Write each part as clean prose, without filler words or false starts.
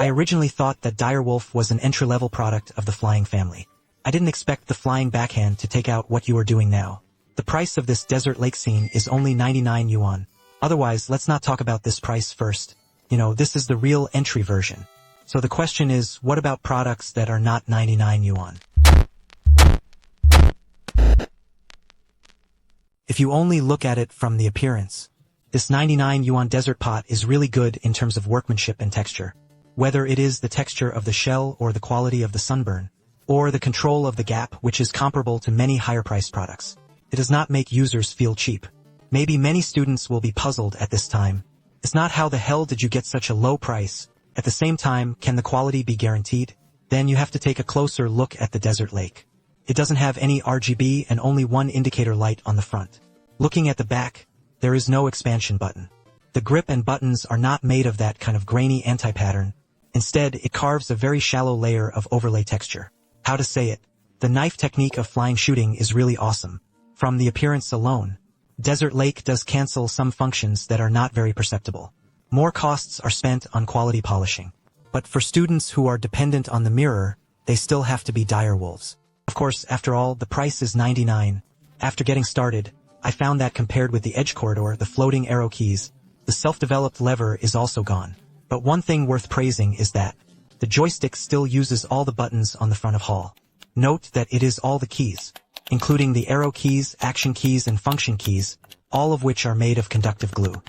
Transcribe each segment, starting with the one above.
I originally thought that Direwolf was an entry-level product of the flying family. I didn't expect the flying backhand to take out what you are doing now. The price of this desert lake scene is only 99 yuan. Otherwise, let's not talk about this price first. You know, this is the real entry version. So the question is, what about products that are not 99 yuan? If you only look at it from the appearance, this 99 yuan desert pot is really good in terms of workmanship and texture. Whether it is the texture of the shell or the quality of the sunburn, or the control of the gap, which is comparable to many higher-priced products. It does not make users feel cheap. Maybe many students will be puzzled at this time. It's not how the hell did you get such a low price? At the same time, can the quality be guaranteed? Then you have to take a closer look at the desert lake. It doesn't have any RGB and only one indicator light on the front. Looking at the back, there is no expansion button. The grip and buttons are not made of that kind of grainy anti-pattern. Instead, it carves a very shallow layer of overlay texture. How to say it? The knife technique of flying shooting is really awesome. From the appearance alone, Desert Lake does cancel some functions that are not very perceptible. More costs are spent on quality polishing. But for students who are dependent on the mirror, they still have to be Direwolves. Of course, after all, the price is 99. After getting started, I found that compared with the edge corridor, the floating arrow keys, the self-developed lever is also gone. But one thing worth praising is that the joystick still uses all the buttons on the front of Hall. Note that it is all the keys, including the arrow keys, action keys, and function keys, all of which are made of conductive glue.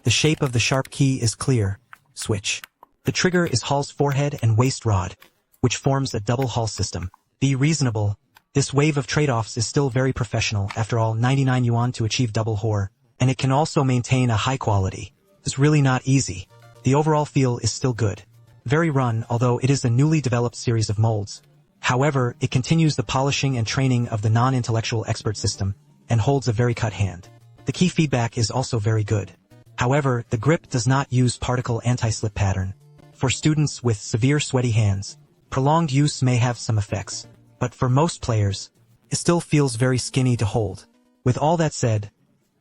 The shape of the sharp key is clear. Switch. The trigger is Hall's forehead and waist rod, which forms a double Hall system. Be reasonable. This wave of trade-offs is still very professional. After all, 99 yuan to achieve double Hor, and it can also maintain a high quality. It's really not easy. The overall feel is still good. Very run, although it is a newly developed series of molds. However, it continues the polishing and training of the non-intellectual expert system, and holds a very cut hand. The key feedback is also very good. However, the grip does not use particle anti-slip pattern. For students with severe sweaty hands, prolonged use may have some effects, but for most players, it still feels very skinny to hold. With all that said,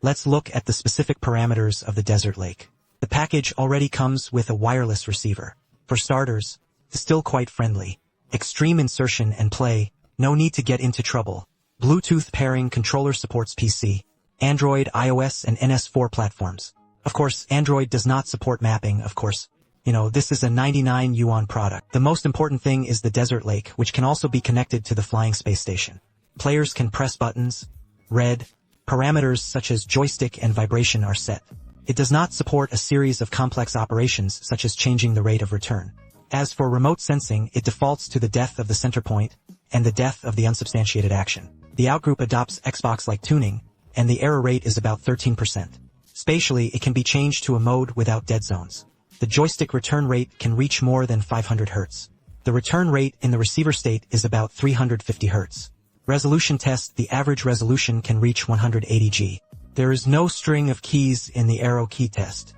let's look at the specific parameters of the Desert Lake. The package already comes with a wireless receiver. For starters, it's still quite friendly. Extreme insertion and play, no need to get into trouble. Bluetooth pairing controller supports PC, Android, iOS, and NS4 platforms. Of course, Android does not support mapping, of course. You know, this is a 99 yuan product. The most important thing is the Desert Lake, which can also be connected to the flying space station. Players can press buttons, read, parameters such as joystick and vibration are set. It does not support a series of complex operations such as changing the rate of return. As for remote sensing, it defaults to the depth of the center point and the depth of the unsubstantiated action. The outgroup adopts Xbox-like tuning, and the error rate is about 13%. Spatially, it can be changed to a mode without dead zones. The joystick return rate can reach more than 500 Hz. The return rate in the receiver state is about 350 Hz. Resolution test, the average resolution can reach 180G. There is no string of keys in the arrow key test.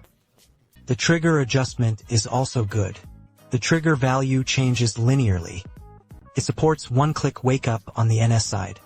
The trigger adjustment is also good. The trigger value changes linearly. It supports one-click wake-up on the NS side.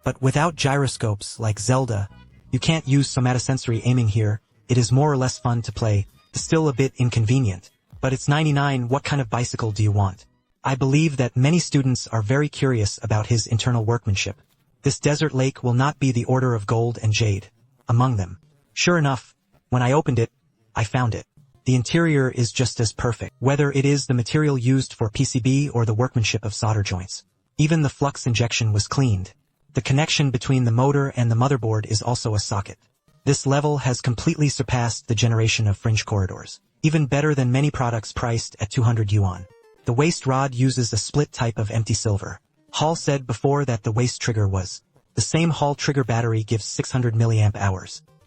But without gyroscopes like Zelda, you can't use somatosensory aiming here. It is more or less fun to play. It's still a bit inconvenient. But it's 99, what kind of bicycle do you want? I believe that many students are very curious about his internal workmanship. This Desert Lake will not be the order of gold and jade among them. Sure enough, when I opened it, I found it. The interior is just as perfect, whether it is the material used for PCB or the workmanship of solder joints. Even the flux injection was cleaned. The connection between the motor and the motherboard is also a socket. This level has completely surpassed the generation of fringe corridors, even better than many products priced at 200 yuan. The waist rod uses a split type of empty silver. Hall said before that the waist trigger was the same. Hall trigger battery gives 600 mAh.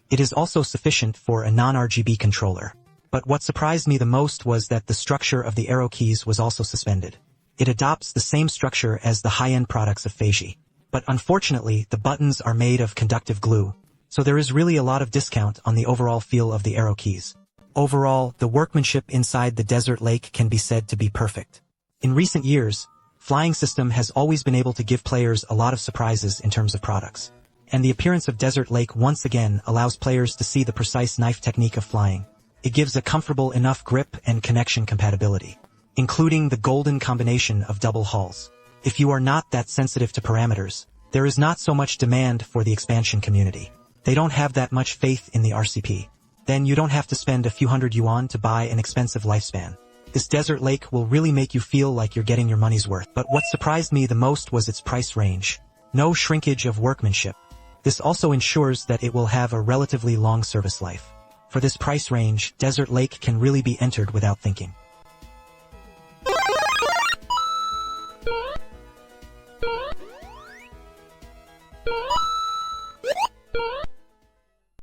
It is also sufficient for a non-RGB controller. But what surprised me the most was that the structure of the arrow keys was also suspended. It adopts the same structure as the high-end products of Feiji. But unfortunately, the buttons are made of conductive glue, so there is really a lot of discount on the overall feel of the arrow keys. Overall, the workmanship inside the Desert Lake can be said to be perfect. In recent years, Flying System has always been able to give players a lot of surprises in terms of products. And the appearance of Desert Lake once again allows players to see the precise knife technique of flying. It gives a comfortable enough grip and connection compatibility, including the golden combination of double hulls. If you are not that sensitive to parameters, there is not so much demand for the expansion community. They don't have that much faith in the RCP. Then you don't have to spend a few hundred yuan to buy an expensive lifespan. This Desert Lake will really make you feel like you're getting your money's worth. But what surprised me the most was its price range. No shrinkage of workmanship. This also ensures that it will have a relatively long service life. For this price range, Desert Lake can really be entered without thinking.